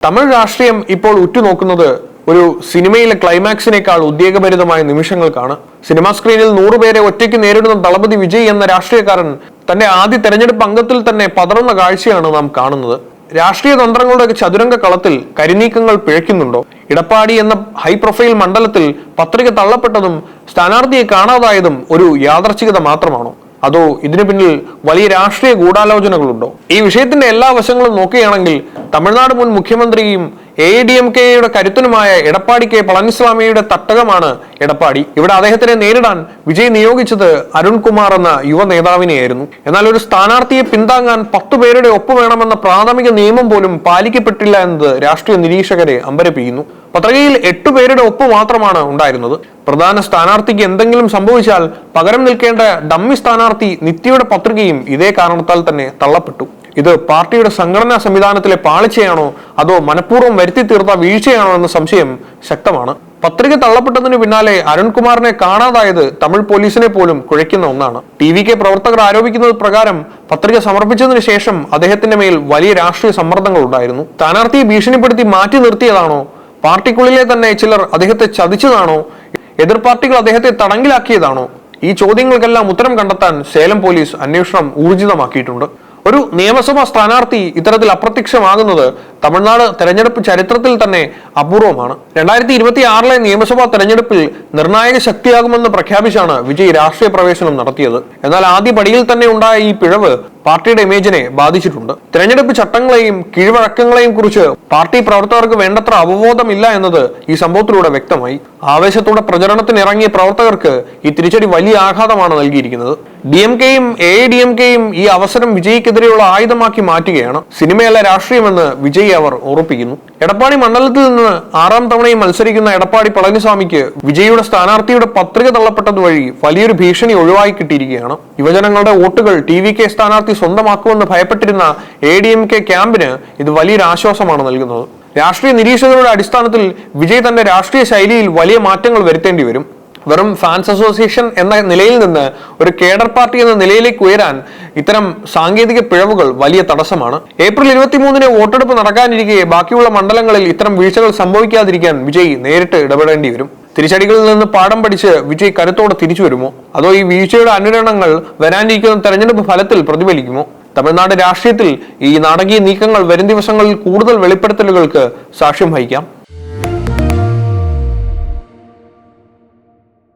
തമിഴ് രാഷ്ട്രീയം ഇപ്പോൾ ഉറ്റുനോക്കുന്നത് ഒരു സിനിമയിലെ ക്ലൈമാക്സിനേക്കാൾ ഉദ്വേഗഭരിതമായ നിമിഷങ്ങൾക്കാണ്. സിനിമാ സ്ക്രീനിൽ 100 പേരെ ഒറ്റയ്ക്ക് നേരിടുന്ന ദളപതി വിജയ് എന്ന രാഷ്ട്രീയക്കാരൻ തന്റെ ആദ്യ തെരഞ്ഞെടുപ്പ് അംഗത്തിൽ തന്നെ പതറുന്ന കാഴ്ചയാണ് നാം കാണുന്നത്. രാഷ്ട്രീയ തന്ത്രങ്ങളുടെ ചതുരംഗ കളത്തിൽ കരിനീക്കങ്ങൾ പിഴയ്ക്കുന്നുണ്ടോ? ഇടപ്പാടി എന്ന ഹൈ പ്രൊഫൈൽ മണ്ഡലത്തിൽ പത്രിക തള്ളപ്പെട്ടതും സ്ഥാനാർത്ഥിയെ കാണാതായതും ഒരു യാദർച്ഛികത മാത്രമാണോ? അതോ ഇതിനു പിന്നിൽ വലിയ രാഷ്ട്രീയ ഗൂഢാലോചനകളുണ്ടോ? ഈ വിഷയത്തിന്റെ എല്ലാ വശങ്ങളും നോക്കുകയാണെങ്കിൽ തമിഴ്നാട് മുൻ മുഖ്യമന്ത്രിയും AIADMKയുടെ കരുത്തനുമായ എടപ്പാടി കെ പളനിസ്വാമിയുടെ തട്ടകമാണ് എടപ്പാടി. ഇവിടെ അദ്ദേഹത്തിനെ നേരിടാൻ വിജയ് നിയോഗിച്ചത് അരുൺകുമാർ എന്ന യുവ നേതാവിനെയായിരുന്നു. എന്നാൽ ഒരു സ്ഥാനാർത്ഥിയെ പിന്താങ്ങാൻ 10 പേരുടെ ഒപ്പ് വേണമെന്ന പ്രാഥമിക നിയമം പോലും പാലിക്കപ്പെട്ടില്ല എന്നത് രാഷ്ട്രീയ നിരീക്ഷകരെ അമ്പരപ്പിക്കുന്നു. പത്രികയിൽ 8 പേരുടെ ഒപ്പ് മാത്രമാണ് ഉണ്ടായിരുന്നത്. പ്രധാന സ്ഥാനാർത്ഥിക്ക് എന്തെങ്കിലും സംഭവിച്ചാൽ പകരം നിൽക്കേണ്ട ഡമ്മി സ്ഥാനാർത്ഥി നിത്യയുടെ പത്രികയും ഇതേ കാരണത്താൽ തന്നെ തള്ളപ്പെട്ടു. ഇത് പാർട്ടിയുടെ സംഘടനാ സംവിധാനത്തിലെ പാളിച്ചയാണോ അതോ മനഃപൂർവ്വം വരുത്തി തീർത്ത വീഴ്ചയാണോ എന്ന സംശയം ശക്തമാണ്. പത്രിക തള്ളപ്പെട്ടതിന് പിന്നാലെ അരുൺകുമാറിനെ കാണാതായത് തമിഴ് പോലീസിനെ പോലും കുഴയ്ക്കുന്ന ഒന്നാണ്. TVK പ്രവർത്തകർ ആരോപിക്കുന്നത് പ്രകാരം പത്രിക സമർപ്പിച്ചതിന് ശേഷം അദ്ദേഹത്തിന്റെ മേൽ വലിയ രാഷ്ട്രീയ സമ്മർദ്ദങ്ങൾ ഉണ്ടായിരുന്നു. സ്ഥാനാർത്ഥിയെ ഭീഷണിപ്പെടുത്തി മാറ്റി നിർത്തിയതാണോ? പാർട്ടിക്കുള്ളിലെ തന്നെ ചിലർ അദ്ദേഹത്തെ ചതിച്ചതാണോ? എതിർ പാർട്ടികൾ അദ്ദേഹത്തെ തടങ്കിലാക്കിയതാണോ? ഈ ചോദ്യങ്ങൾക്കെല്ലാം ഉത്തരം കണ്ടെത്താൻ സേലം പോലീസ് അന്വേഷണം ഊർജിതമാക്കിയിട്ടുണ്ട്. ഒരു നിയമസഭാ സ്ഥാനാർത്ഥി ഇത്തരത്തിൽ അപ്രത്യക്ഷമാകുന്നത് തമിഴ്നാട് തെരഞ്ഞെടുപ്പ് ചരിത്രത്തിൽ തന്നെ അപൂർവമാണ്. 2026 നിയമസഭാ തെരഞ്ഞെടുപ്പിൽ നിർണായക ശക്തിയാകുമെന്ന് പ്രഖ്യാപിച്ചാണ് വിജയ് രാഷ്ട്രീയ പ്രവേശനം നടത്തിയത്. എന്നാൽ ആദ്യ പടിയിൽ തന്നെ ഉണ്ടായ ഈ പിഴവ് പാർട്ടിയുടെ ഇമേജിനെ ബാധിച്ചിട്ടുണ്ട്. തെരഞ്ഞെടുപ്പ് ചട്ടങ്ങളെയും കീഴ്വഴക്കങ്ങളെയും കുറിച്ച് പാർട്ടി പ്രവർത്തകർക്ക് വേണ്ടത്ര അവബോധമില്ല എന്നത് ഈ സംഭവത്തിലൂടെ വ്യക്തമായി. ആവേശത്തോടെ പ്രചരണത്തിന് ഇറങ്ങിയ പ്രവർത്തകർക്ക് ഈ തിരിച്ചടി വലിയ ആഘാതമാണ് നൽകിയിരിക്കുന്നത്. DMKയും AIADMKയും ഈ അവസരം വിജയ്ക്കെതിരെയുള്ള ആയുധമാക്കി മാറ്റുകയാണ്. സിനിമയല്ല രാഷ്ട്രീയമെന്ന് വിജയ് അവർ ഓർപ്പിക്കുന്നു. എടപ്പാടി മണ്ഡലത്തിൽ നിന്ന് 6ാം തവണയും മത്സരിക്കുന്ന എടപ്പാടി പളനിസ്വാമിക്ക് വിജയുടെ സ്ഥാനാർത്ഥിയുടെ പത്രിക തള്ളപ്പെട്ടത് വഴി വലിയൊരു ഭീഷണി ഒഴിവായി കിട്ടിയിരിക്കുകയാണ്. യുവജനങ്ങളുടെ വോട്ടുകൾ TVK സ്ഥാനാർത്ഥി സ്വന്തമാക്കുമെന്ന് ഭയപ്പെട്ടിരുന്ന AIADMK ക്യാമ്പിന് ഇത് വലിയൊരു ആശ്വാസമാണ് നൽകുന്നത്. രാഷ്ട്രീയ നിരീക്ഷകരുടെ അടിസ്ഥാനത്തിൽ വിജയ് തന്റെ രാഷ്ട്രീയ ശൈലിയിൽ വലിയ മാറ്റങ്ങൾ വരുത്തേണ്ടി വരും. വെറും ഫാൻസ് അസോസിയേഷൻ എന്ന നിലയിൽ നിന്ന് ഒരു കേഡർ പാർട്ടി എന്ന നിലയിലേക്ക് ഉയരാൻ ഇത്തരം സാങ്കേതിക പിഴവുകൾ വലിയ തടസ്സമാണ്. ഏപ്രിൽ 23-ന് വോട്ടെടുപ്പ് നടക്കാനിരിക്കെ ബാക്കിയുള്ള മണ്ഡലങ്ങളിൽ ഇത്തരം വീഴ്ചകൾ സംഭവിക്കാതിരിക്കാൻ വിജയ് നേരിട്ട് ഇടപെടേണ്ടി വരും. തിരിച്ചടികളിൽ നിന്ന് പാഠം പഠിച്ച് വിജയ് കരുത്തോടെ തിരിച്ചു വരുമോ? അതോ ഈ വീഴ്ചയുടെ അനുരണങ്ങൾ വരാനിരിക്കുന്ന തെരഞ്ഞെടുപ്പ് ഫലത്തിൽ പ്രതിഫലിക്കുമോ? തമിഴ്നാട് രാഷ്ട്രീയത്തിൽ ഈ നാടകീയ നീക്കങ്ങൾ വരും ദിവസങ്ങളിൽ കൂടുതൽ വെളിപ്പെടുത്തലുകൾക്ക് സാക്ഷ്യം വഹിക്കാം.